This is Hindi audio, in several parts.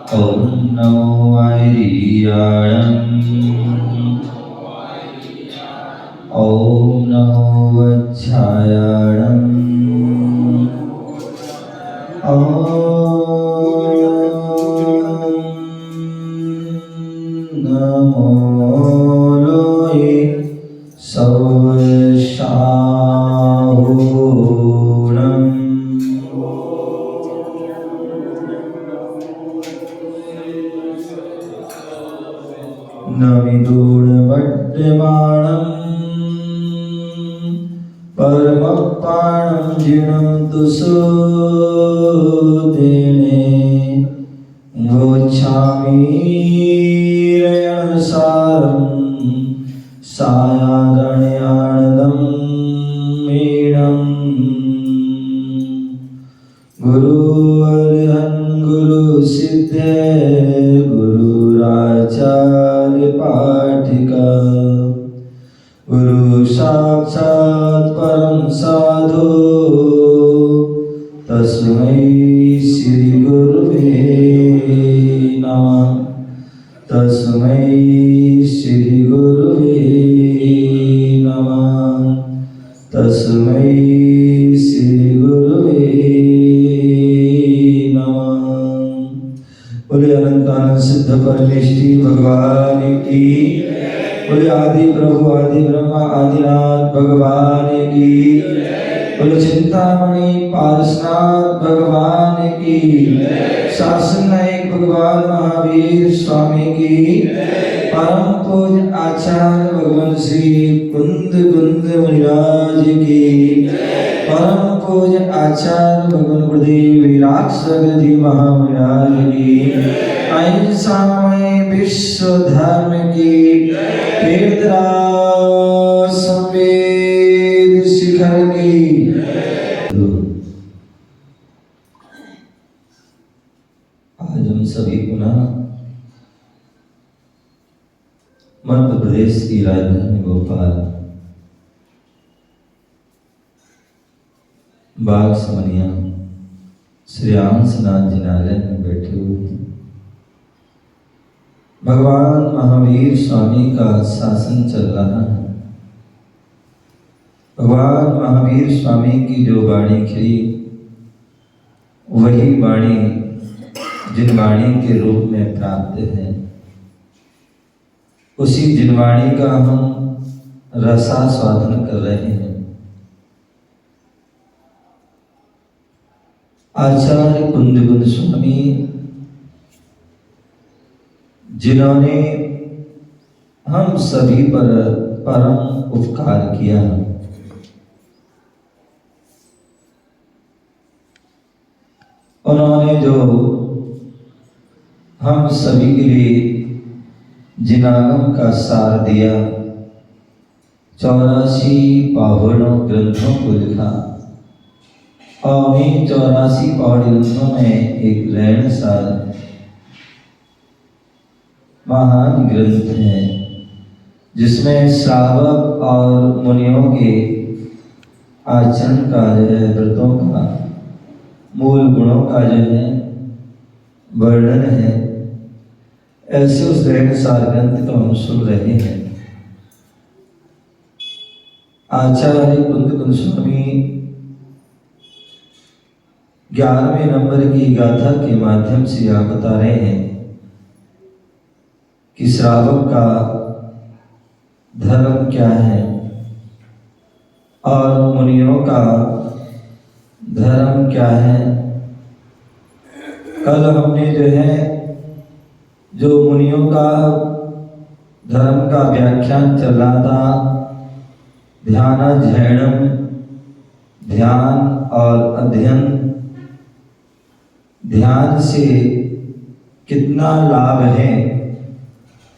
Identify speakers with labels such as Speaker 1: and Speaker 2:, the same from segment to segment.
Speaker 1: ॐ नमो आयर्याणम् ॐ नमो वत्सायाणम् नमो लोये सौशाहूणम् नमिदूढवट्यमाणम् परमपाणं जीर्णं सुदेने गच्छामि रयणसारं सायादण्यानदं मीणम् गुरुर्हन् गुरुसिद्धे गुरुराचार्य पाठिका गुरु साक्षात् परं साधु तस्मै श्री गुरुवे नमः तस्मै श्री गुरुवे नमः तस्मै श्री गुरुवे नमः। बोले अनंतानंद सिद्ध परमेष्ठी भगवान की, बोले आदि प्रभु आदि ब्रह्मा आदिनाथ भगवान की, बोले चिंतामणि पारसनाथ भगवान की, शासन नायक भगवान महावीर स्वामी की, परम पूज्य आचार्य भगवान श्री कुंद मुनिराज की, परम पूज्य आचार्य भगवान गुरुदेव विराट जी महामुनिराज की, अहिंसा में विश्व धर्म की तीर्थराज संवेद शिखर की। आज हम सभी पुनः मध्य प्रदेश की राजधानी भोपाल बाग समनिया श्री हंसनाथ जिनालय में बैठे हुए हैं। भगवान महावीर स्वामी का शासन चल रहा है। भगवान महावीर स्वामी की जो वाणी खिली वही वाणी जिनवाणी के रूप में प्राप्त है। उसी जिनवाणी का हम रसास्वादन कर रहे हैं। आचार्य कुंद स्वामी जिन्होंने हम सभी पर परम उपकार किया, उन्होंने जो हम सभी के लिए जिनागम का सार दिया, 84 पावनों ग्रंथों को लिखा और उन्हीं 84 पावन ग्रंथों में एक रहन सार महान ग्रंथ है जिसमें श्रावक और मुनियों के आचरण का जो है, व्रतों का, मूल गुणों का जो है वर्णन है। ऐसे उस रहन सार ग्रंथ को हम सुन रहे हैं। आचार्य कुंद स्वामी 11वें नंबर की गाथा के माध्यम से आप बता रहे हैं कि श्रावक का धर्म क्या है और मुनियों का धर्म क्या है। कल हमने जो मुनियों का धर्म का व्याख्यान चल रहा था, ध्यानाध्ययनम, ध्यान और अध्ययन, ध्यान से कितना लाभ है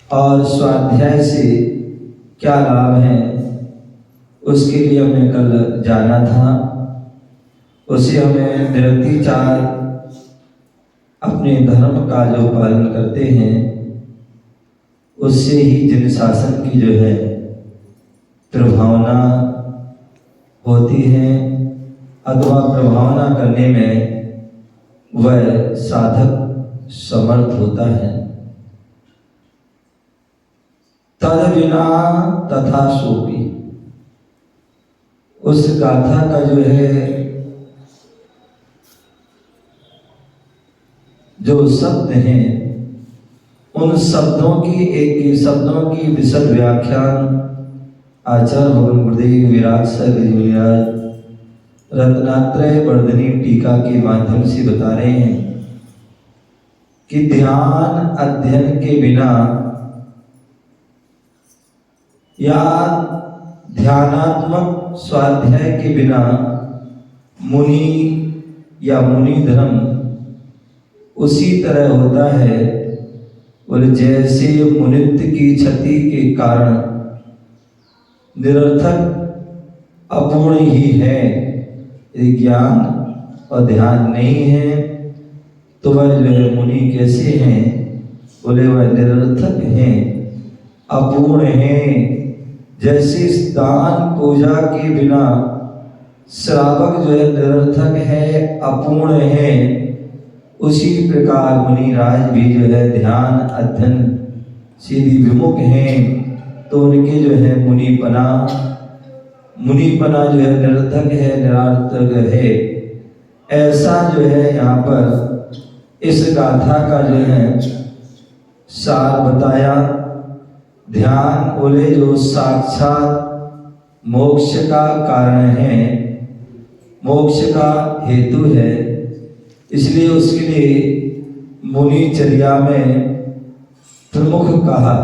Speaker 1: और स्वाध्याय से क्या लाभ है, उसके लिए हमने कल जाना था। उसे हमें निरतिचार अपने धर्म का जो पालन करते हैं उससे ही जन शासन की जो है प्रभावना होती है, अथवा प्रभावना करने में वह साधक समर्थ होता है। तद बिना तथा सोपी, उस गाथा का जो है जो शब्द हैं, उन शब्दों की विशद व्याख्यान आचार्य भगवान गुरुदेव विराट साहब रत्नात्रय वर्धनी टीका के माध्यम से बता रहे हैं कि ध्यान अध्ययन के बिना या ध्यानात्मक स्वाध्याय के बिना मुनि या मुनि धर्म उसी तरह होता है और जैसे मुनित्व की क्षति के कारण निरर्थक अपूर्ण ही है। यदि ज्ञान और ध्यान नहीं है तो वह जो है मुनि कैसे हैं? बोले वह निरर्थक हैं, अपूर्ण हैं। जैसे दान पूजा के बिना श्रावक जो है निरर्थक है, अपूर्ण है, उसी प्रकार मुनिराज भी जो है ध्यान अध्ययन से विमुख हैं, तो उनके जो है मुनिपना जो है निरर्थक है, निरार्थक है। ऐसा जो है यहाँ पर इस गाथा का जो है सार बताया। ध्यान बोले जो साक्षात मोक्ष का कारण है, मोक्ष का हेतु है, इसलिए उसके लिए मुनिचर्या में प्रमुख कहा।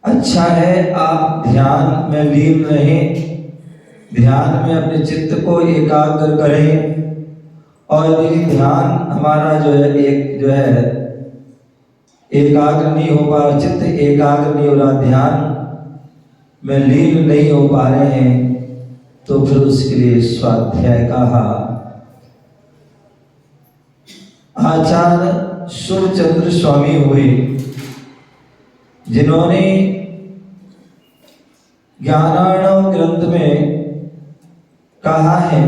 Speaker 1: अच्छा है आप ध्यान में लीन रहें, ध्यान में अपने चित्त को एकाग्र करें, और यदि ध्यान हमारा जो है एकाग्र नहीं हो पा रहा, चित्त एकाग्र नहीं हो रहा, ध्यान में लीन नहीं हो पा रहे हैं, तो फिर उसके लिए स्वाध्याय कहा। आचार्य शिवचंद्र स्वामी हुए जिन्होंने ज्ञानार्णव ग्रंथ में कहा है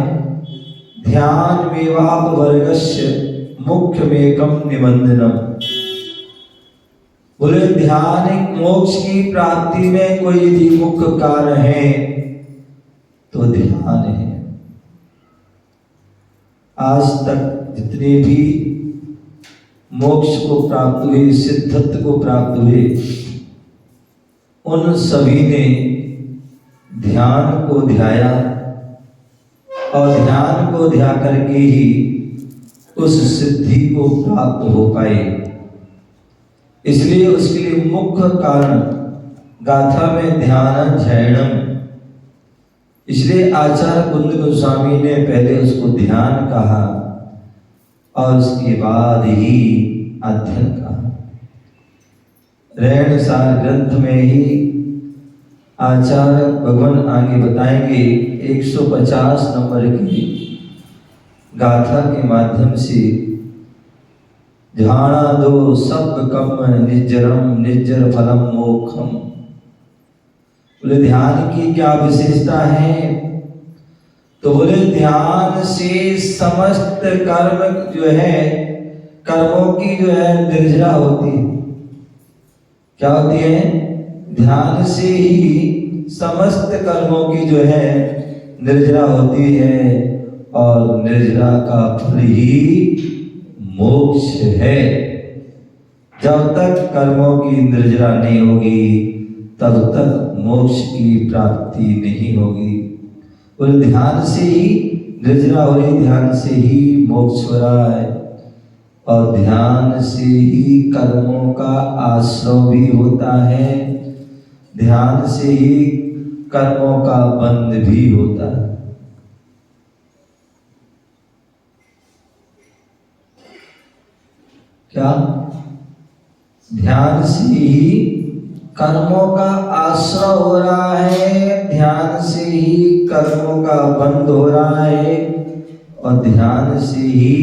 Speaker 1: ध्यान मेवाप वर्गस्य मुख्यमेकम निबंधनम। बोले ध्यान एक मोक्ष की प्राप्ति में कोई यदि मुख्य कारण है तो ध्यान है। आज तक जितने भी मोक्ष को प्राप्त हुए, सिद्धत्व को प्राप्त हुए, उन सभी ने ध्यान को ध्याया और ध्यान को ध्या करके ही उस सिद्धि को प्राप्त हो पाए। इसलिए उसके लिए मुख्य कारण गाथा में ध्यान ध्यानम, इसलिए आचार्य कुंद गोस्वामी ने पहले उसको ध्यान कहा और उसके बाद ही अध्ययन कहा। रहन सार ग्रंथ में ही आचार्य भगवान आगे बताएंगे 150 नंबर की गाथा के माध्यम से ध्याना दो सब कम निजरम निजर फलम मोक्षम। बोले ध्यान की क्या विशेषता है? तो बोले ध्यान से समस्त कर्म जो है, कर्मों की जो है निर्जरा होती है। क्या होती है? ध्यान से ही समस्त कर्मों की जो है निर्जरा होती है, और निर्जरा का फल ही मोक्ष है। जब तक कर्मों की निर्जरा नहीं होगी तब तक मोक्ष की प्राप्ति नहीं होगी। और ध्यान से ही निर्जरा हो रही, ध्यान से ही मोक्ष हो रहा है, और ध्यान से ही कर्मों का आश्रय भी होता है, ध्यान से ही कर्मों का बंध भी होता है। क्या? ध्यान से ही कर्मों का आश्रय हो रहा है, ध्यान से ही कर्मों का बंध हो रहा है, और ध्यान से ही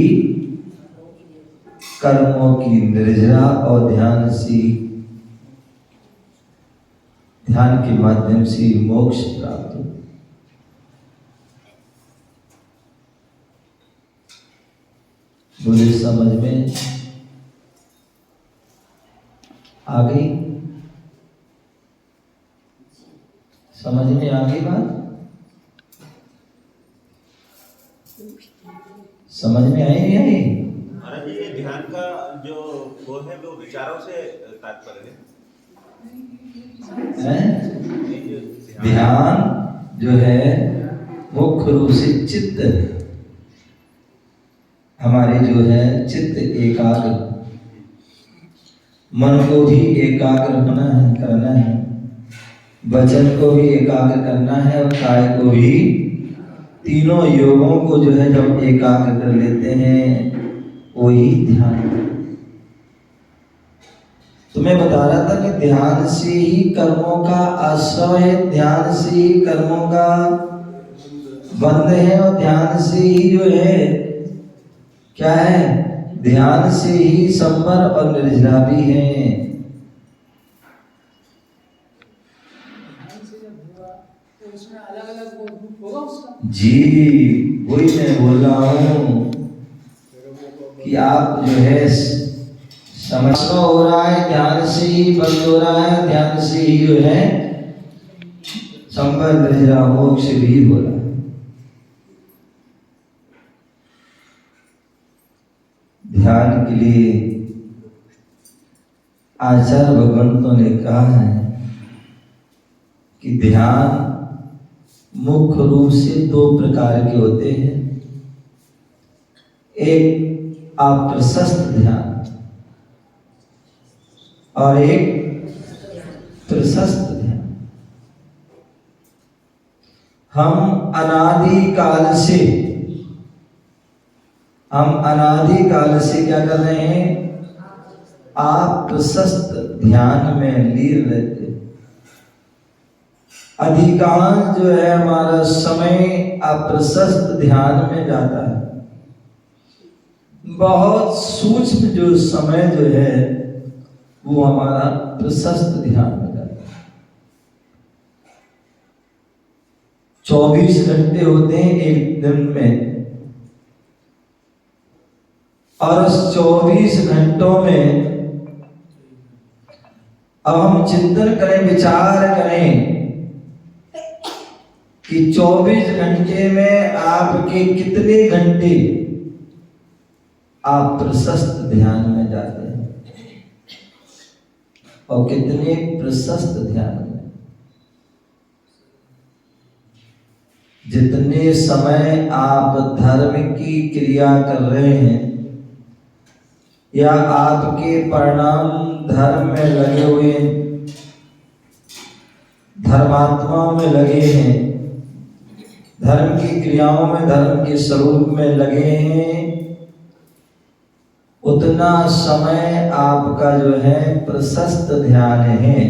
Speaker 1: कर्मों की निर्जरा, और ध्यान से ध्यान के माध्यम से मोक्ष प्राप्त हो। बोले समझ में? आ गई? समझ में आ गई बात? समझ में आई नहीं आई?
Speaker 2: महाराज जी, ये ध्यान का जो वो है वो विचारों से तात्पर्य है?
Speaker 1: ध्यान जो है मुख्य रूप से चित्त, हमारे जो है चित्त एकाग्र, मन को भी एकाग्र होना है, करना है, वचन को भी एकाग्र करना है और काय को भी। तीनों योगों को जो है जब एकाग्र कर लेते हैं वही ध्यान। तो मैं बता रहा था कि ध्यान से ही कर्मों का आश्रय है, ध्यान से ही कर्मों का बंध है, और ध्यान से ही जो है क्या है, ध्यान से ही संवर और निर्जरा भी है। जी वही मैं बोल रहा हूँ कि आप जो है समझना हो रहा है, ध्यान से ही बंद हो रहा है, ध्यान से ही जो है संवर निर्जरा मोक्ष भी हो रहा है। ध्यान के लिए आचार्य भगवंतों ने कहा है कि ध्यान मुख्य रूप से दो प्रकार के होते हैं। एक अप्रशस्त ध्यान और एक प्रशस्त ध्यान। हम अनादि काल से क्या कर रहे हैं, आप प्रशस्त ध्यान में लीन रहते। अधिकांश जो है हमारा समय अप्रशस्त ध्यान में जाता है। बहुत सूक्ष्म जो समय जो है वो हमारा प्रशस्त ध्यान में जाता है। 24 घंटे होते हैं एक दिन में, और उस 24 घंटों में अब हम चिंतन करें, विचार करें कि 24 घंटे में आपके कितने घंटे आप प्रशस्त ध्यान में जाते हैं और कितने प्रशस्त ध्यान में। जितने समय आप धर्म की क्रिया कर रहे हैं या आपके परिणाम धर्म में लगे हुए, धर्मात्माओं में लगे हैं, धर्म की क्रियाओं में, धर्म के स्वरूप में लगे हैं, उतना समय आपका जो है प्रशस्त ध्यान है।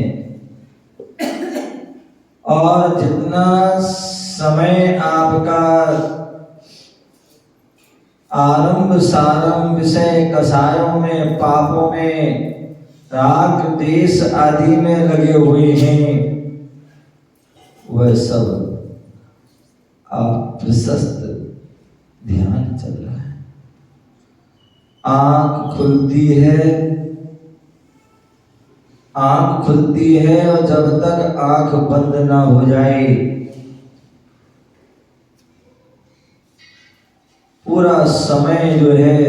Speaker 1: और जितना समय आपका आरंभ सारंभ विषय कसायों में, पापों में, राग देश आदि में लगे हुए हैं, वह सब आप प्रशस्त ध्यान चल रहा है। आंख खुलती है और जब तक आंख बंद ना हो जाए पूरा समय जो है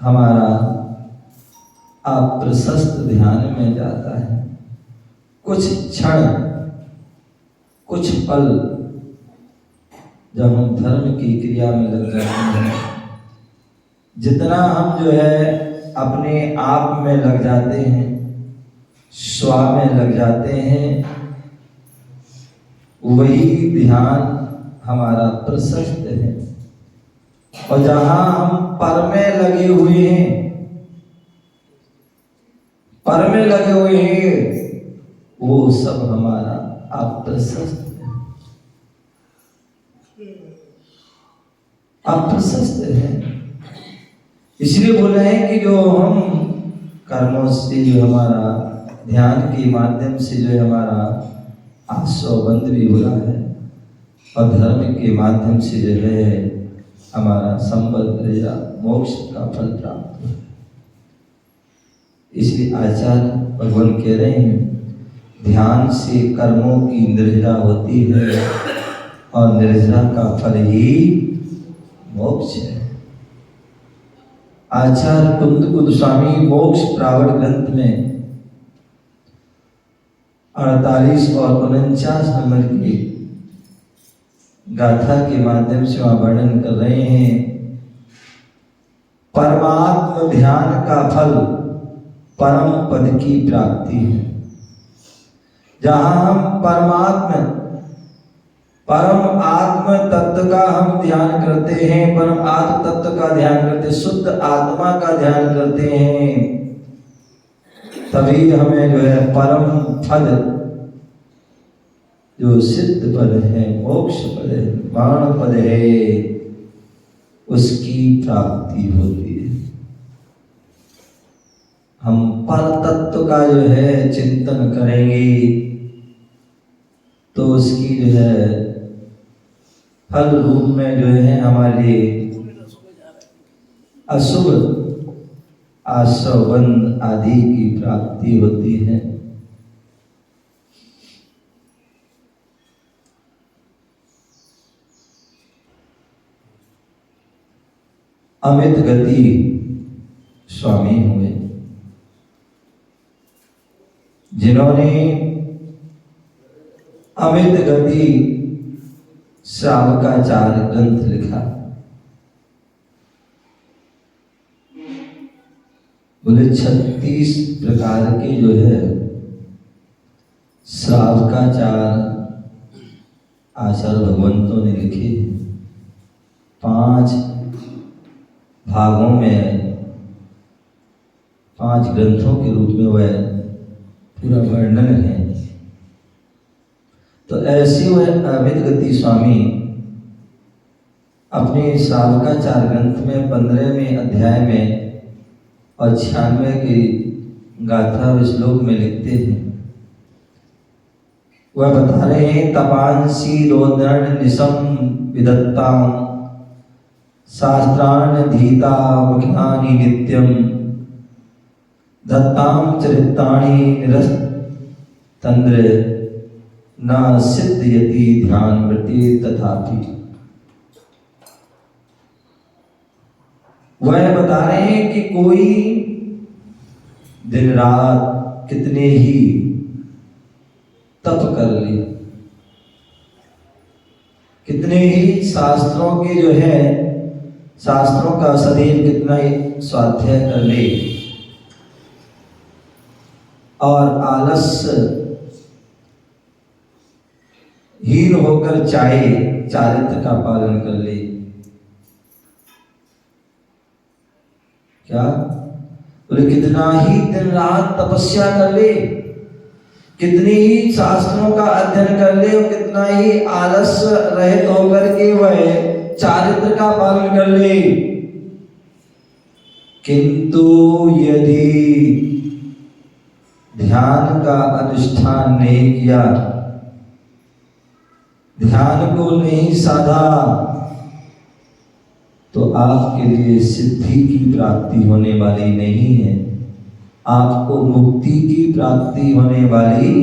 Speaker 1: हमारा आप प्रशस्त ध्यान में जाता है। कुछ क्षण, कुछ पल जब हम धर्म की क्रिया में लग जाते हैं, जितना हम जो है अपने आप में लग जाते हैं, स्वा में लग जाते हैं, वही ध्यान हमारा प्रशस्त है। और जहां हम पर में लगे हुए हैं, वो सब हमारा अप्रशस्त है, अप्रशस्त है। इसलिए बोले हैं कि जो हम कर्मों से जो हमारा ध्यान के माध्यम से जो है हमारा आश्रवबंध भी हो रहा है, और धर्म के माध्यम से जो है हमारा संबंध मोक्ष का फल प्राप्त हो। इसलिए आचार्य भगवान कह रहे हैं ध्यान से कर्मों की निर्जरा होती है और निर्जरा का फल ही मोक्ष है। आचार्य कुंद गोस्वामी मोक्ष प्रावट ग्रंथ में 48 और 49 नंबर की गाथा के माध्यम से वहां वर्णन कर रहे हैं परमात्म ध्यान का फल परम पद की प्राप्ति है। जहां हम परम आत्म तत्व का हम ध्यान करते हैं, परम आत्म तत्व का ध्यान करते, शुद्ध आत्मा का ध्यान करते हैं, तभी हमें जो है परम पद जो सिद्ध पद है, मोक्ष पद है, निर्वाण पद है, उसकी प्राप्ति होती है। हम पर तत्व का जो है चिंतन करेंगे तो उसकी जो है फल रूप में जो है हमारे अशुभ आश्रवबंध आदि की प्राप्ति होती है। अमित गति स्वामी हुए जिन्होंने अमित गति श्रावकाचार ग्रंथ लिखा। बोले 36 प्रकार के जो है श्रावकाचार आचार्य भगवंतों ने लिखे। 5 भागों में 5 ग्रंथों के रूप में वह पूरा वर्णन है। तो ऐसे वह अमित गति स्वामी अपने श्रावकाचार ग्रंथ में 15वें अध्याय में और 96 की गाथा श्लोक में लिखते हैं। वह बता रहे हैं तपांसी रोदन निशम विदत्तां शास्त्राण धीता मुख्यानि नित्यम दत्तां चरितानि निरस्तंद्र न सिद्धयति ध्यान वृत्ति तथापि। वह बता रहे हैं कि कोई दिन रात कितने ही तप कर ले, कितने ही शास्त्रों के जो है शास्त्रों का शरीर कितना ही स्वाध्याय कर ले और आलस्य हीन होकर चाहे चारित्र का पालन कर ले, क्या बोले कितना ही दिन रात तपस्या कर ले, कितनी ही शास्त्रों का अध्ययन कर ले और कितना ही आलस्य रहित होकर के वह चारित्र का पालन कर ले, किंतु यदि ध्यान का अनुष्ठान नहीं किया, ध्यान को नहीं साधा, तो आपके लिए सिद्धि की प्राप्ति होने वाली नहीं है, आपको मुक्ति की प्राप्ति होने वाली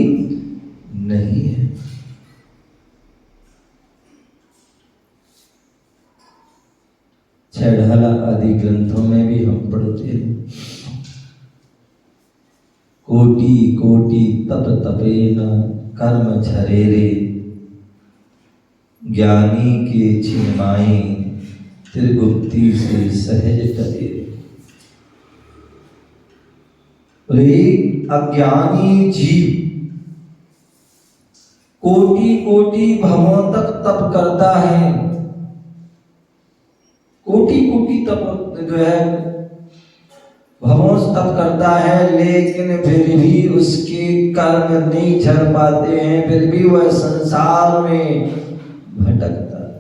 Speaker 1: नहीं है। छेढ़ाला आदि ग्रंथों में भी हम पढ़ते हैं कोटि कोटि तप तपे न कर्म झरेरे ज्ञानी के छिन्माई त्रिगुप्ति से सहज टरे। अज्ञानी जीव कोटि कोटि भवों तक तप करता है, कोटि कोटि तप जो है भवों तप करता है, लेकिन फिर भी उसके कर्म नहीं झड़ पाते हैं, फिर भी वह संसार में भटकता है।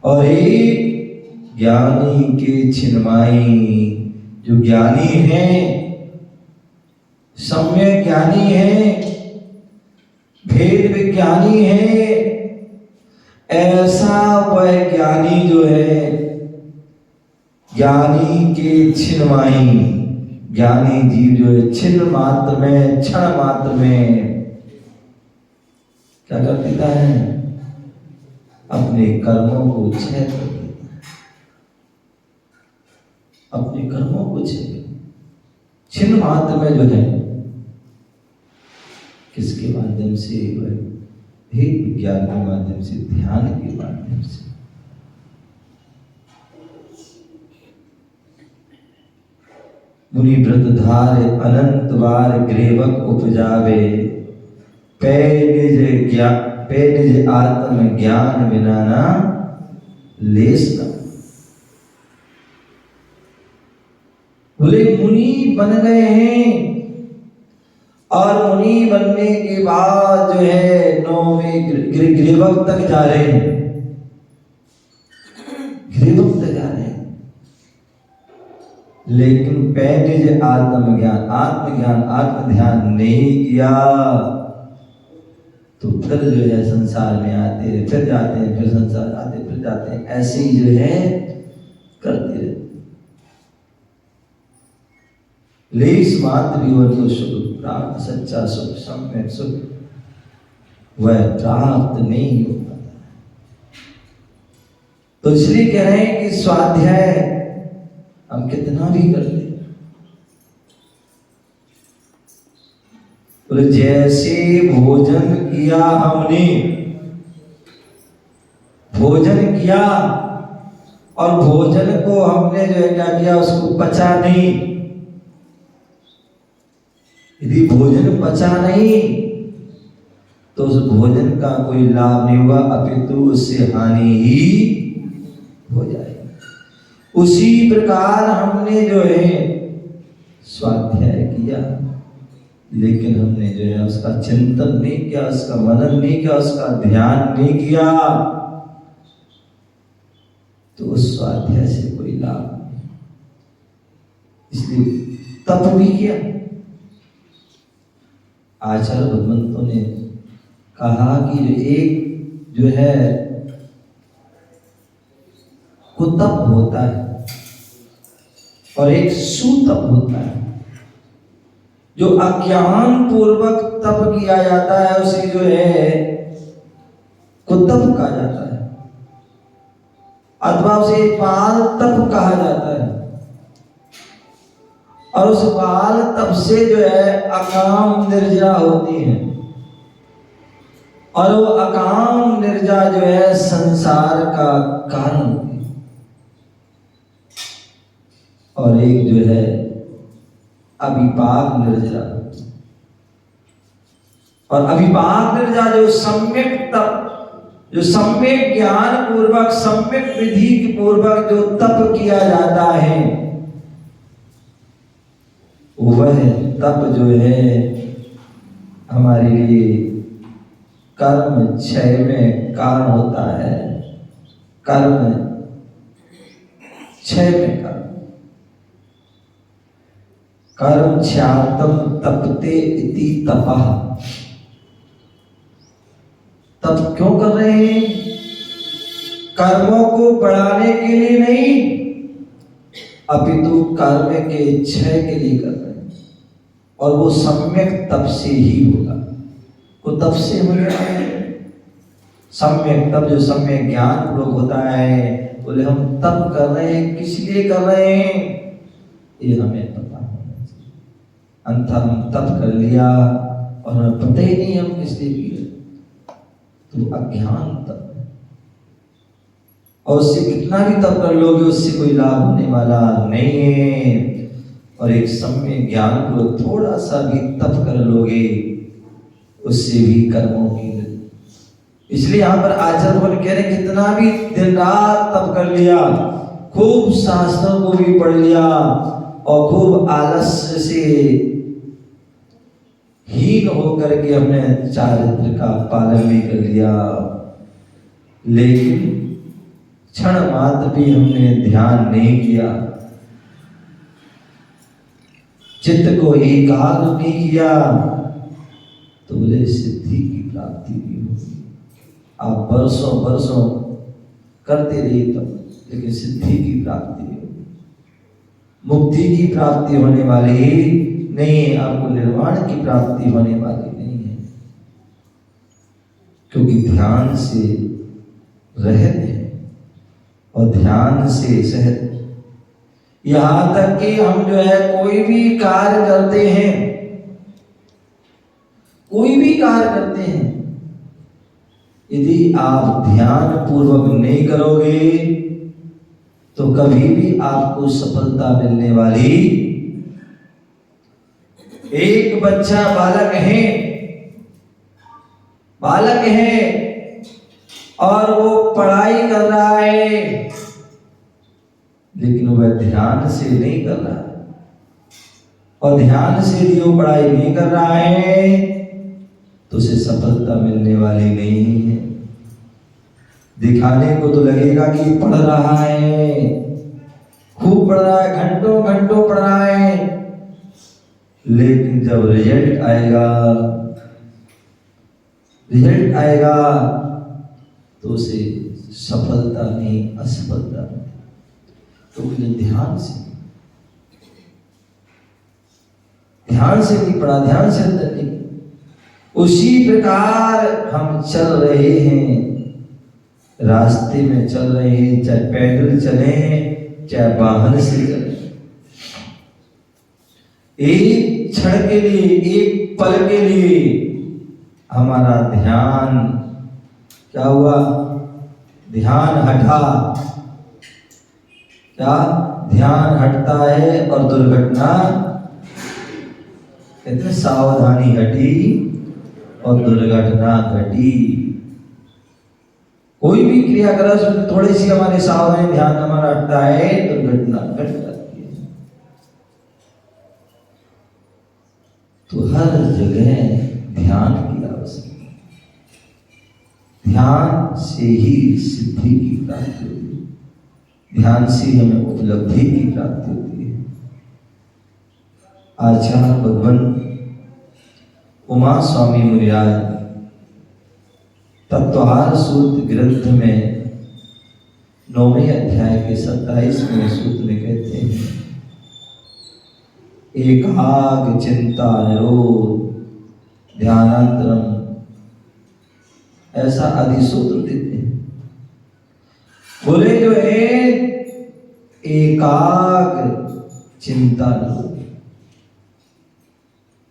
Speaker 1: और एक ज्ञानी के छिन्माई, जो ज्ञानी है, सम्यक ज्ञानी है, भेद विज्ञानी है, ऐसा वह ज्ञानी जो है ज्ञानी के छिन्माई, ज्ञानी जीव जो है छिन्न मात्र में, क्षण मात्र में क्या कर देता है? अपने कर्मों को क्षय कर देता है, अपने कर्मों को क्षय छिन्न मात्र में जो है, किसके माध्यम से? वह भेद विज्ञान के माध्यम से, ध्यान के माध्यम से। मुनि व्रत धार अनंत बार ग्रेवक उपजावे, पै निज आत्म ज्ञान बिना ना लेस न। बोले मुनि बन गए हैं, और मुनि बनने के बाद जो है 9वें ग्रीवक तक जा रहे हैं, ग्रीवक तक जा रहे हैं, लेकिन पहले जो आत्मज्ञान, आत्मज्ञान, आत्म ध्यान नहीं किया तो फिर जो है संसार में आते, फिर जाते हैं, फिर संसार आते, फिर जाते हैं, ऐसे ही जो है करते रहते। लेस मात्र भी वह तो सुख प्राप्त, सच्चा सुख, सम्यक सुख वह प्राप्त नहीं हो पाता। तो इसलिए कह रहे हैं कि स्वाध्याय हम कितना भी कर ले, तो जैसे भोजन किया हमने, भोजन किया और भोजन को हमने जो है क्या किया, उसको पचा नहीं। यदि भोजन पचा नहीं तो उस भोजन का कोई लाभ नहीं हुआ, अपितु उससे हानि ही हो जाएगी। उसी प्रकार हमने जो है स्वाध्याय किया, लेकिन हमने जो है उसका चिंतन नहीं किया, उसका मनन नहीं किया, उसका ध्यान नहीं किया, तो उस स्वाध्याय से कोई लाभ नहीं। इसलिए तप भी किया। आचार्य भगवंतों ने कहा कि एक जो है कुतप होता है और एक सुतप होता है। जो अज्ञान पूर्वक तप किया जाता है उसे जो है कुतप कहा जाता है, अथवा उसे बाल तप कहा जाता है। और उस बाल तप से जो है अकाम निर्जा होती है, और वो अकाम निर्जा जो है संसार का कारण होती है। और एक जो है अभिपाक निर्जा, और अभिपाक निर्जा जो सम्यक तप, जो सम्यक ज्ञान पूर्वक, सम्यक विधि पूर्वक जो तप किया जाता है, वह तप जो है हमारे लिए कर्म क्षय में कारण होता है। कर्म क्षय में कारण, कर्म क्षयातम तपते इति तपः। तप क्यों कर रहे हैं? कर्मों को बढ़ाने के लिए नहीं, अपितु कर्म के क्षय के लिए कर रहे हैं। और वो सम्यक तप से ही होगा। वो तप से हो जाए सम्यक तप, जो सम्यक ज्ञान पूर्वक होता है। बोले हम तप कर रहे हैं, किस लिए कर रहे हैं ये हमें पता होना चाहिए। अंत हम तप कर लिया और हमें पता ही नहीं हम किस लिए किए, तो अज्ञान तप। और उससे कितना भी तप कर लोगे उससे कोई लाभ होने वाला नहीं है। और एक सम्यक ज्ञान को थोड़ा सा भी तप कर लोगे उससे भी कर्मों की। इसलिए यहाँ पर आचार्य बोल कह रहे कितना भी दिन रात तप कर लिया, खूब शास्त्रों को भी पढ़ लिया और खूब आलस्य से हीन होकर के हमने चारित्र का पालन भी कर लिया, लेकिन क्षण मात्र भी हमने ध्यान नहीं किया, चित्त को एकाग्र नहीं किया, तो बोले सिद्धि की प्राप्ति भी होगी। आप बरसों बरसों करते रहिए तब, लेकिन सिद्धि की प्राप्ति होगी। मुक्ति की प्राप्ति होने वाली नहीं है, आपको निर्वाण की प्राप्ति होने वाली नहीं है, क्योंकि ध्यान से रहत है और ध्यान से सहत। यहां तक कि हम जो है कोई भी कार्य करते हैं, कोई भी कार्य करते हैं, यदि आप ध्यान पूर्वक नहीं करोगे तो कभी भी आपको सफलता मिलने वाली। एक बच्चा बालक है और वो पढ़ाई कर रहा है, लेकिन वह ध्यान से नहीं कर रहा है, और ध्यान से यदि वो पढ़ाई नहीं कर रहा है तो उसे सफलता मिलने वाली नहीं है। दिखाने को तो लगेगा कि पढ़ रहा है, खूब पढ़ रहा है, घंटों घंटों पढ़ रहा है, लेकिन जब रिजल्ट आएगा तो उसे सफलता नहीं, असफलता नहीं। तो ध्यान से नहीं पढ़ा, ध्यान से अंदर नहीं। उसी प्रकार हम चल रहे हैं, रास्ते में चल रहे हैं, चाहे पैदल चले चाहे वाहन से चले, एक क्षण के लिए, एक पल के लिए हमारा ध्यान क्या हुआ? ध्यान हटा। क्या ध्यान हटता है और दुर्घटना, कहते हैं सावधानी हटी और दुर्घटना घटी। कोई भी क्रिया करा उसमें थोड़ी सी हमारे सावधानी, ध्यान हमारा हटता है, दुर्घटना घट जाती है। तो हर जगह ध्यान की आवश्यकता है। ध्यान से ही सिद्धि की प्राप्ति होती है, ध्यान से हमें उपलब्धि की प्राप्ति होती है। आचार्य भगवान उमा स्वामी मुनिराज तत्वहार सूत्र ग्रंथ में 9वें अध्याय के 27वें सूत्र में कहते हैं, एकाग्र चिंता निरोध ध्यानांतरम, ऐसा अधिसूत्र देते हैं। बोले जो है एकाग्र चिंता निरोध,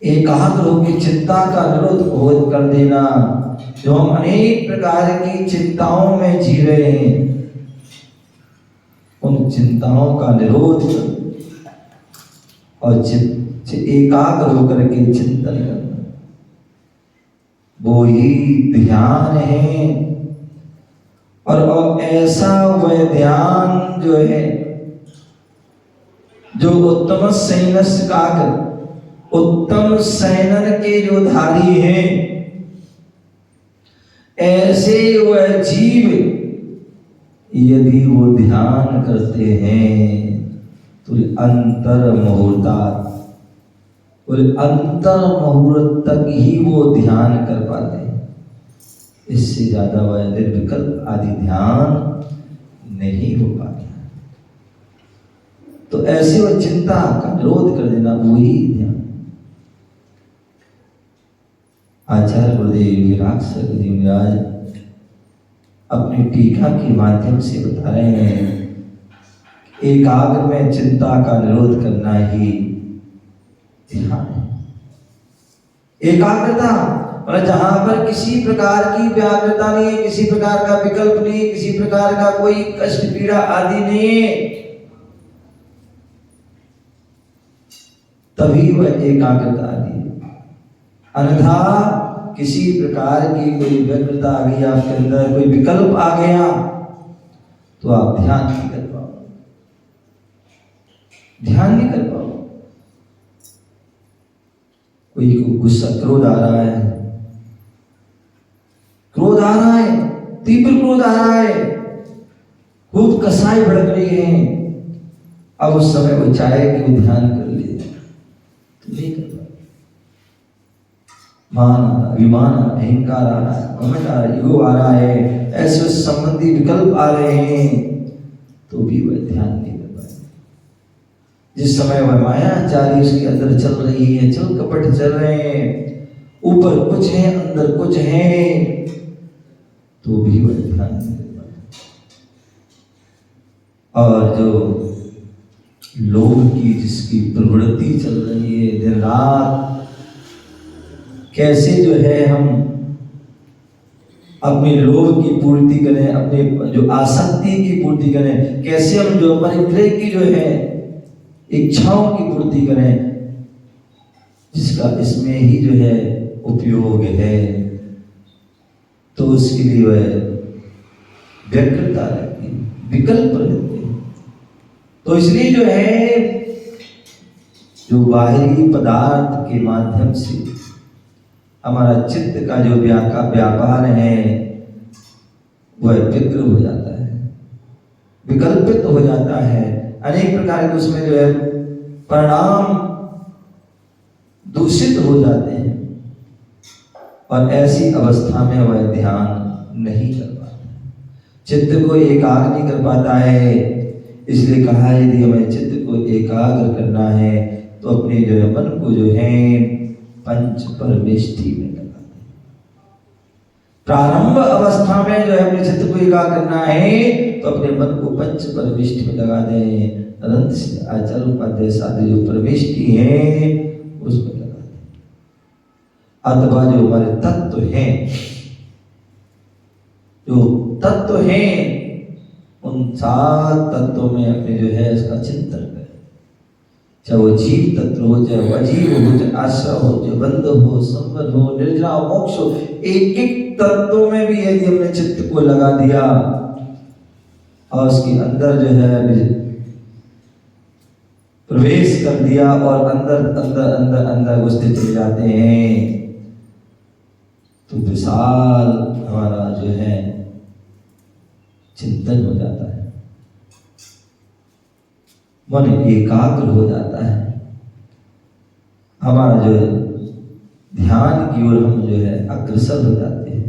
Speaker 1: एकाग्र होकर चिंता का निरोध कर देना। जो हम अनेक प्रकार की चिंताओं में जी रहे हैं, उन चिंताओं का निरोध और एकाग्र होकर के चिंतन करना, वो ही ध्यान है। और ऐसा वह ध्यान जो है, जो उत्तम सैनस काक, उत्तम सैनन के जो धारी हैं, ऐसे वह जीव यदि वो ध्यान करते हैं तो अंतर मुहूर्त तक ही वो ध्यान कर पाते हैं। इससे ज्यादा वह निर्विकल्प आदि ध्यान नहीं हो पाता। तो ऐसे वह चिंता का निरोध कर देना, वही ध्यान। आचार्य गुरुदेव विराट गुरुदेव महाराज अपनी टीका के माध्यम से बता रहे हैं, एकाग्र में चिंता का निरोध करना ही ध्यान है। एकाग्रता मतलब जहां पर किसी प्रकार की व्याग्रता नहीं है, किसी प्रकार का विकल्प नहीं, किसी प्रकार का कोई कष्ट पीड़ा आदि नहीं, तभी वह एकाग्रता आदि। अन्यथा किसी प्रकार की कोई व्यग्रता आ गई आपके अंदर, कोई विकल्प आ गया, तो आप ध्यान नहीं कर पाओगे, ध्यान नहीं कर पाओगे। कोई को गुस्सा, क्रोध आ रहा है, तीव्र क्रोध आ रहा है, खूब कसाई भड़क रही है, अब उस समय वो चाहे कि वो ध्यान कर ले तो नहीं कर पाए। मान आ रहा, अभिमान आ रहा, अहंकार आ रहा है, घमंड आ रहा है, ईगो आ रहा है, ऐसे संबंधी विकल्प आ रहे हैं, तो भी वह ध्यान नहीं कर पाए। जिस समय वह मायाचारी उसके अंदर चल रही है, चल कपट चल रहे हैं, ऊपर कुछ है अंदर कुछ है, तो भी वह ध्यान नहीं कर पाता। और जो लोभ की जिसकी प्रवृत्ति चल रही है दिन रात, कैसे जो है हम अपने लोभ की पूर्ति करें, अपने जो आसक्ति की पूर्ति करें, कैसे हम जो परिग्रह की जो है इच्छाओं की पूर्ति करें, जिसका इसमें ही जो है उपयोग है, तो उसके लिए वह व्यग्रता रहती है, विकल्प रहते हैं। तो इसलिए जो है जो बाहरी पदार्थ के माध्यम से हमारा चित्त का जो व्यापार है वह व्यग्र हो जाता है, विकल्पित हो जाता है, अनेक प्रकार के उसमें जो है परिणाम दूषित हो जाते हैं, और ऐसी अवस्था में वह ध्यान नहीं कर पाता, चित्त को एकाग्र नहीं कर पाता है। इसलिए कहा है यदि हमें चित्त को एकाग्र करना है तो अपने जो है मन को जो है पंच परमेष्टि में लगा दें। प्रारंभ अवस्था में जो है अपने चित्त को एकाग्र करना है तो अपने मन को पंच परमेष्टि में लगा दें। अनंत से आचार्य उपाध्याय साधु जो परमेष्टि है उसमें लगा दें। अथवा जो हमारे तत्व हैं, जो तत्व हैं, उन 7 तत्वों में अपने जो है इसका चिंतन करें, चाहे वो जीव तत्व हो, चाहे वो अजीव हो, चाहे आश्रय हो, चाहे बंध हो, संबंध हो, निर्जरा हो, मोक्ष हो, एक एक तत्वों में भी यदि हमने चित्त को लगा दिया और उसके अंदर जो है प्रवेश कर दिया और अंदर अंदर अंदर अंदर घुसते चले जाते हैं, तो विशाल हमारा जो है चिंतन हो जाता है, मन एकाग्र हो जाता है, हमारा जो ध्यान की ओर हम जो है अग्रसर हो जाते हैं।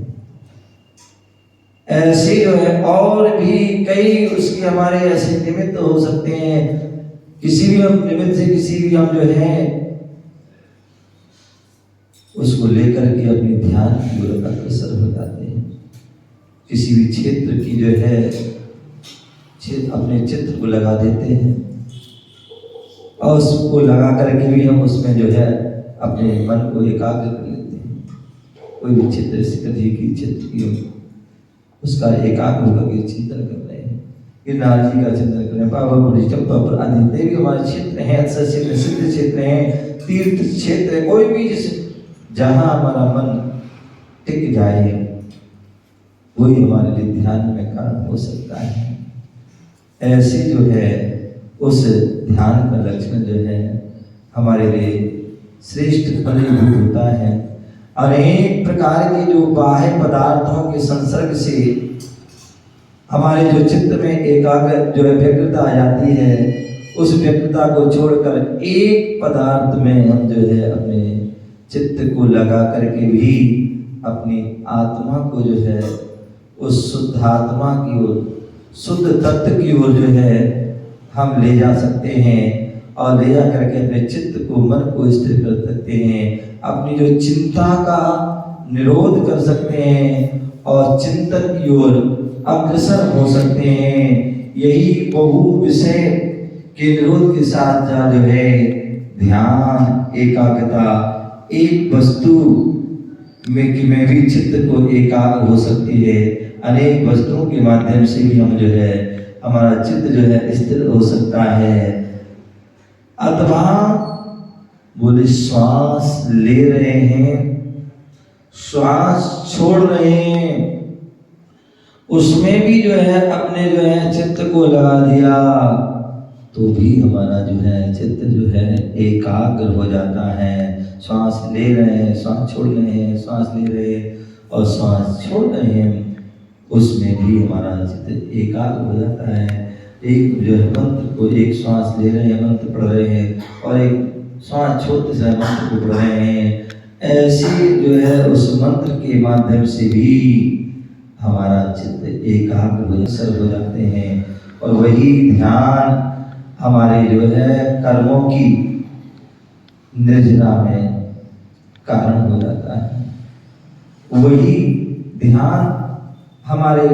Speaker 1: ऐसे जो है और भी कई उसके हमारे ऐसे निमित्त हो सकते हैं, किसी भी हम निमित्त से किसी भी हम जो है उसको लेकर के अपने ध्यान की ओर अग्रसर हो जाते हैं। किसी भी क्षेत्र की जो है अपने चित्र को लगा देते हैं और उसको लगा करके भी हम उसमें जो है अपने मन को एकाग्र कर लेते हैं। कोई भी चित्र कथी की चित्र की उसका एकाग्र करके चिंतन कर रहे हैं, गिरनार जी का चिंतन कर रहे हैं, बाबा बुढ़ी चंपापुर आदि देवी हमारे क्षेत्र हैं, अक्सर क्षेत्र, सिद्ध क्षेत्र हैं, तीर्थ क्षेत्र है, कोई भी जिस जहाँ हमारा मन टिक जाए वही हमारे लिए ध्यान में कारण हो सकता है। ऐसे जो है उस ध्यान का लक्षण जो है हमारे लिए श्रेष्ठ फलीभूत होता है। अनेक प्रकार के जो बाह्य पदार्थों के संसर्ग से हमारे जो चित्त में एकाग्र जो है व्यग्रता आ जाती है, उस व्यग्रता को छोड़कर एक पदार्थ में हम जो है अपने चित्त को लगा करके भी अपनी आत्मा को जो है उस शुद्ध आत्मा की ओर, शुद्ध तत्व की ओर जो है हम ले जा सकते हैं और ले जा करके अपने चित्त को, मन को स्थिर कर सकते हैं, अपनी जो चिंता का निरोध कर सकते हैं और चिंतन की ओर अग्रसर हो सकते हैं। यही बहु विषय के निरोध के साथ जो है ध्यान, एकाग्रता, एक वस्तु में भी चित्त को एकाग्र हो सकती है। अनेक वस्तुओं के माध्यम से भी हम जो है हमारा चित्त जो है स्थिर हो सकता है। अथवा बोले श्वास ले रहे हैं, श्वास छोड़ रहे हैं, उसमें भी जो है अपने जो है चित्त को लगा दिया तो भी हमारा जो है चित्त जो है एकाग्र हो जाता है। श्वास ले रहे हैं, श्वास छोड़ रहे हैं, श्वास ले रहे हैं और श्वास छोड़ रहे हैं, उसमें भी हमारा चित्त एकाग्र हो जाता है। एक जो है मंत्र को, एक श्वास ले रहे हैं, मंत्र पढ़ रहे हैं और एक श्वास छोड़ते समय मंत्र को पढ़ रहे हैं, ऐसे जो है उस मंत्र के माध्यम से भी हमारा चित्त एकाग्र हो जाते हैं। और वही ध्यान हमारे जो है कर्मों की निर्जना में कारण हो जाता है। वही ध्यान हमारे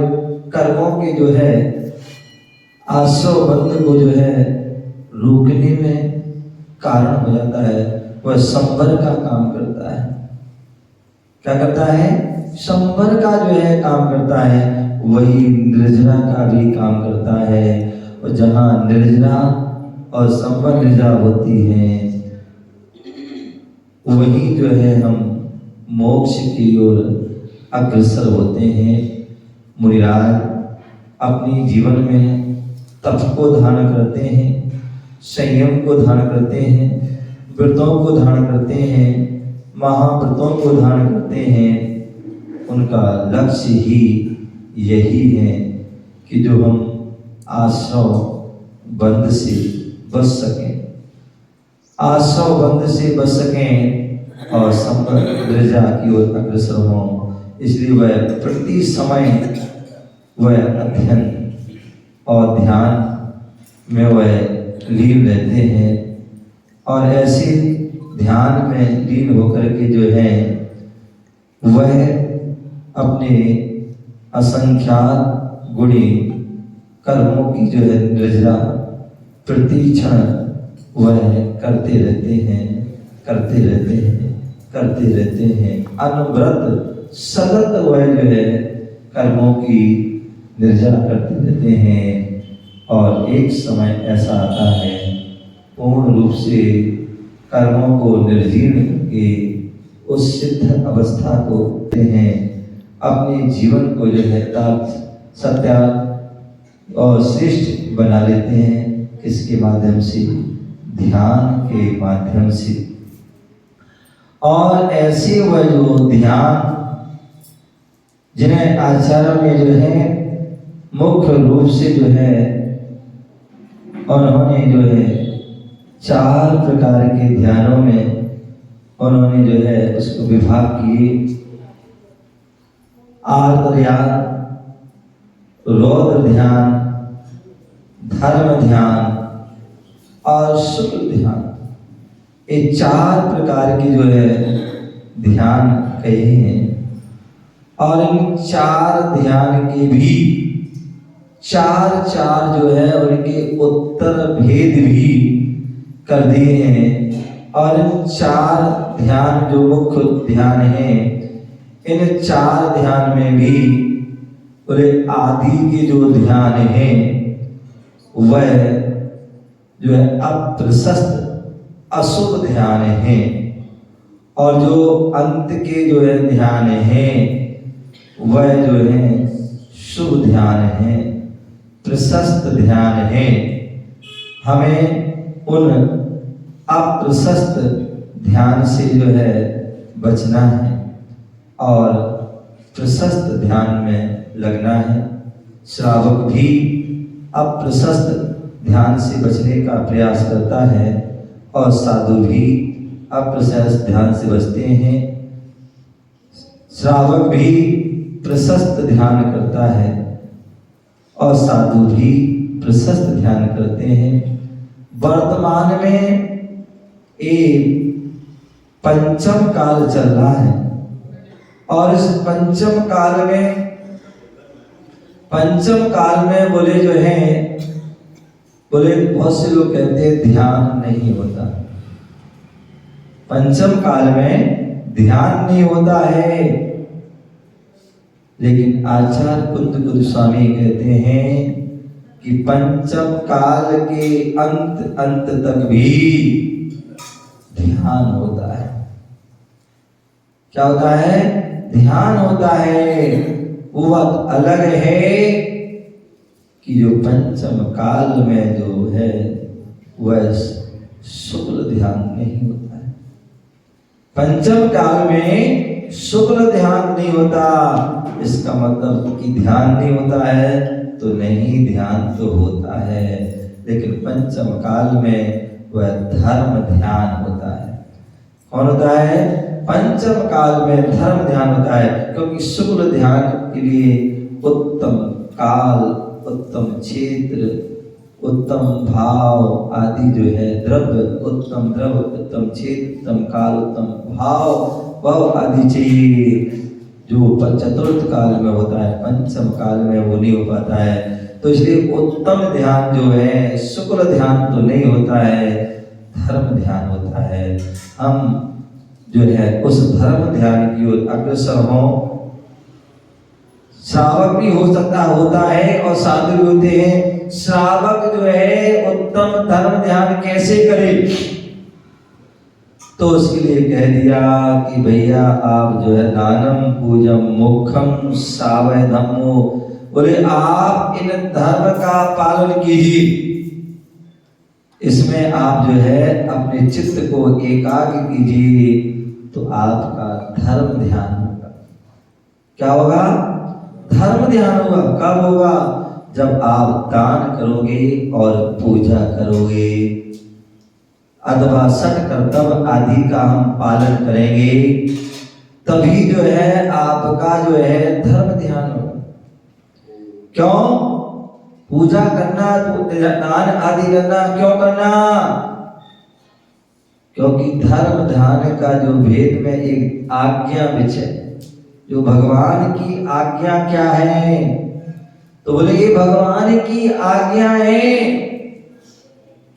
Speaker 1: कर्मों के जो है आश्रव बंध को जो है रोकने में कारण हो जाता है। वह संवर का काम करता है। क्या करता है? संवर का जो है काम करता है। वही निर्जना का भी काम करता है। और जहाँ निर्जना और संवर निर्जना होती है, वही जो है हम मोक्ष की ओर अग्रसर होते हैं। मुनिराज अपनी जीवन में तप को धारण करते हैं, संयम को धारण करते हैं, व्रतों को धारण करते हैं, महाव्रतों को धारण करते हैं। उनका लक्ष्य ही यही है कि जो हम आश्रव बंध से बच सकें, आश्रव बंध से बच सकें और संप्रजा की ओर अग्रसर हों। इसलिए वह प्रति समय वह अध्ययन और ध्यान में वह लीन रहते हैं। और ऐसे ध्यान में लीन होकर के जो है वह अपने असंख्यात गुणी कर्मों की जो है निर्जरा प्रति क्षण वह करते रहते हैं, करते रहते हैं, करते रहते हैं। अनवरत सतत वह जो है कर्मों की निर्जरा करते रहते हैं। और एक समय ऐसा आता है पूर्ण रूप से कर्मों को निर्जीर्ण करके उस सिद्ध अवस्था को देते हैं। अपने जीवन को जो है सत्यार्थ और श्रेष्ठ बना लेते हैं। किसके माध्यम से? ध्यान के माध्यम से। और ऐसे वह जो ध्यान जिन्हें आचार्य में जो है मुख्य रूप से जो है उन्होंने जो है 4 प्रकार के ध्यानों में उन्होंने जो है उसको विभाग किए। आर्त ध्यान, रौद्र ध्यान, धर्म ध्यान और शुक्ल ध्यान। ये 4 प्रकार के जो है ध्यान कहे हैं। और इन 4 ध्यान के भी 4 जो है उनके उत्तर भेद भी कर दिए हैं। और इन 4 ध्यान जो मुख्य ध्यान हैं, इन 4 ध्यान में भी बोले आदि के जो ध्यान हैं वह जो है अप्रशस्त अशुभ ध्यान हैं। और जो अंत के जो है ध्यान हैं वह जो है शुभ ध्यान है, प्रशस्त ध्यान है। हमें उन अप्रशस्त ध्यान से जो है बचना है और प्रशस्त ध्यान में लगना है। श्रावक भी अप्रशस्त ध्यान से बचने का प्रयास करता है और साधु भी अप्रशस्त ध्यान से बचते हैं। श्रावक भी प्रशस्त ध्यान करता है और साधु भी प्रशस्त ध्यान करते हैं। वर्तमान में एक पंचम काल चल रहा है और इस पंचम काल में बोले जो है बोले बहुत से लोग कहते हैं ध्यान नहीं होता। पंचम काल में ध्यान नहीं होता है, लेकिन आचार्य कुंद गोस्वामी कहते हैं कि पंचम काल के अंत तक भी ध्यान होता है। क्या होता है? ध्यान होता है। वो बात अलग है कि जो पंचम काल में जो है वह शुक्ल ध्यान नहीं होता है। पंचम काल में शुक्ल ध्यान नहीं होता, इसका मतलब कि ध्यान नहीं होता है तो नहीं, ध्यान तो होता है। लेकिन पंचम काल में वह धर्म ध्यान होता है। कौन होता है? पंचम काल में धर्म ध्यान होता है, क्योंकि शुक्ल ध्यान के लिए उत्तम काल, उत्तम क्षेत्र, उत्तम भाव आदि जो है द्रव्य, उत्तम द्रव्य, उत्तम क्षेत्र, उत्तम काल, उत्तम भाव आदि चाहिए, जो चतुर्थ काल में होता है, पंचम काल में वो नहीं हो पाता है। तो इसलिए उत्तम ध्यान जो है शुक्ल ध्यान तो नहीं होता है, धर्म ध्यान होता है। हम जो है उस धर्म ध्यान की ओर अग्रसर हों। श्रावक भी हो सकता होता है और साधु भी होते हैं। श्रावक जो है उत्तम धर्म ध्यान कैसे करे, तो उसके लिए कह दिया कि भैया आप जो है दानम पूजम मुखम सावय धम्मो, बोले आप इन धर्म का पालन कीजिए। इसमें आप जो है अपने चित्त को एकाग्र कीजिए, तो आपका धर्म ध्यान होगा। क्या होगा? धर्म ध्यान होगा। कब होगा? जब आप दान करोगे और पूजा करोगे अथवा सठ कर्तव्य आदि का हम पालन करेंगे, तभी जो है आपका जो है धर्म ध्यान होगा। क्यों? पूजा करना, दान आदि करना क्यों करना? क्योंकि धर्म ध्यान का जो भेद में एक आज्ञा विषय, जो भगवान की आज्ञा क्या है, तो बोले ये भगवान की आज्ञा है।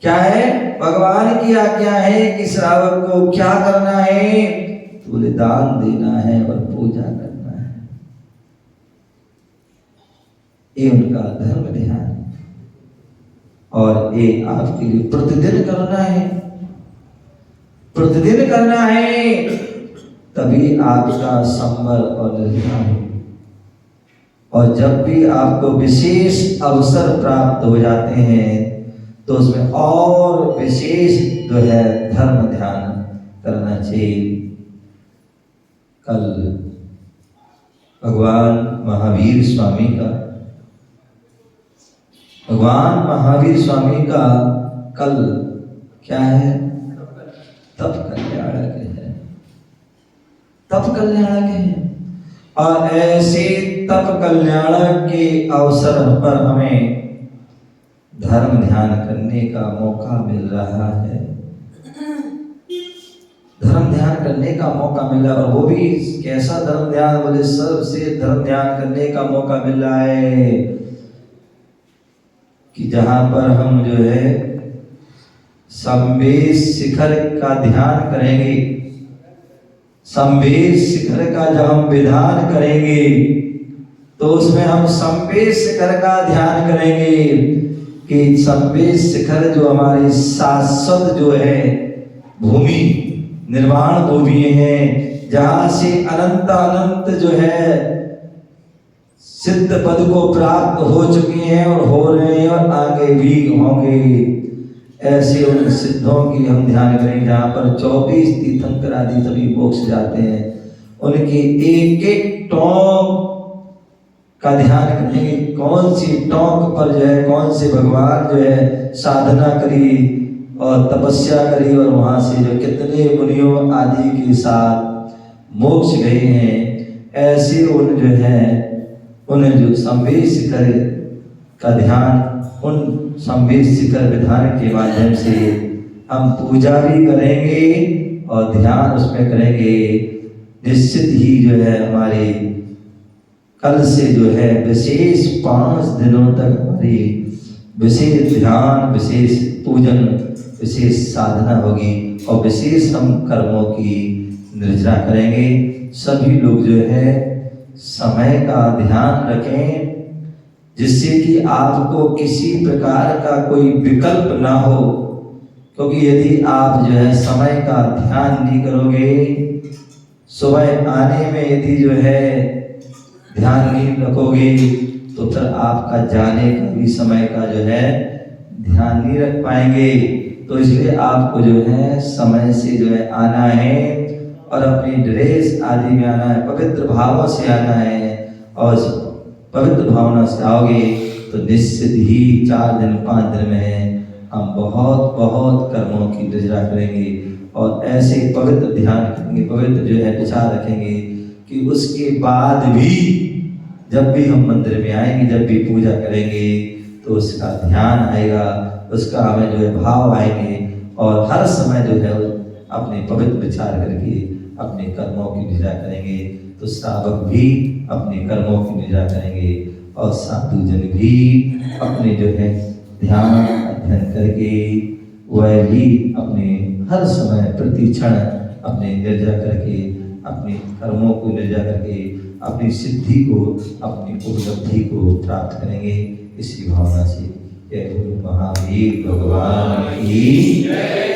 Speaker 1: क्या है? भगवान की आज्ञा है कि श्रावक को क्या करना है, तो बोले दान देना है और पूजा करना है। ये उनका धर्म ध्यान है। और ये आपके लिए प्रतिदिन करना है, प्रतिदिन करना है, तभी आपका संवर और निर्धार हो। और जब भी आपको विशेष अवसर प्राप्त हो जाते हैं, तो उसमें और विशेष जो है धर्म ध्यान करना चाहिए। कल भगवान महावीर स्वामी का कल क्या है? तप कल्याणक है। तप कल्याणक है। और ऐसे तप कल्याणक के अवसर पर हमें धर्म ध्यान करने का मौका मिल रहा है। धर्म ध्यान करने का मौका मिल रहा है, और वो भी कैसा धर्म ध्यान? बोले सबसे धर्म ध्यान करने का मौका मिल रहा है कि जहां पर हम जो है संवेश शिखर का ध्यान करेंगे। संवेश शिखर का जब हम विधान करेंगे, तो उसमें हम संवेश शिखर का ध्यान करेंगे कि संवेश शिखर जो हमारी शाश्वत जो है भूमि, निर्वाण भूमि है, जहां से अनंत अनंत जो है सिद्ध पद को प्राप्त हो चुके हैं और हो रहे हैं और आगे भी होंगे। ऐसे उन सिद्धों की हम ध्यान करें जहाँ पर 24 तीर्थंकर आदि सभी मोक्ष जाते हैं। उनकी एक एक टोंक का ध्यान करेंगे, कौन सी टोंक पर जो है कौन से भगवान जो है साधना करी और तपस्या करी, और वहां से जो कितने मुनियों आदि के साथ मोक्ष गए हैं। ऐसे उन जो है उन्हें जो संवेश शिखर का ध्यान, उन संवेश शिखर विधान के माध्यम से हम पूजा भी करेंगे और ध्यान उसमें करेंगे। निश्चित ही जो है हमारे कल से जो है विशेष 5 दिनों तक हमारी विशेष ध्यान, विशेष पूजन, विशेष साधना होगी और विशेष हम कर्मों की निर्जरा करेंगे। सभी लोग जो है समय का ध्यान रखें, जिससे कि आपको किसी प्रकार का कोई विकल्प ना हो। क्योंकि यदि आप जो है समय का ध्यान नहीं करोगे, सुबह आने में यदि जो है ध्यान नहीं रखोगे, तो फिर आपका जाने का भी समय का जो है ध्यान नहीं रख पाएंगे। तो इसलिए आपको जो है समय से जो है आना है और अपनी ड्रेस आदि में आना है, पवित्र भावों से आना है। और पवित्र भावना से आओगे तो निश्चित ही 4 दिन 5 दिन में हम बहुत बहुत कर्मों की निर्जरा करेंगे और ऐसे पवित्र ध्यान करेंगे, पवित्र जो है विचार रखेंगे कि उसके बाद भी जब भी हम मंदिर में आएंगे, जब भी पूजा करेंगे, तो उसका ध्यान आएगा, उसका हमें जो है भाव आएंगे और हर समय जो है अपने पवित्र विचार करके अपने कर्मों की निजा करेंगे। तो श्रावक भी अपने कर्मों की निजा करेंगे और साधु जन भी अपने जो है ध्यान अध्ययन करके वह भी अपने हर समय प्रति क्षण अपने निर्जा करके अपने कर्मों को निर्जा करके अपनी सिद्धि को अपनी उपलब्धि को प्राप्त करेंगे। इसी भावना से जय गुरु महावीर भगवान की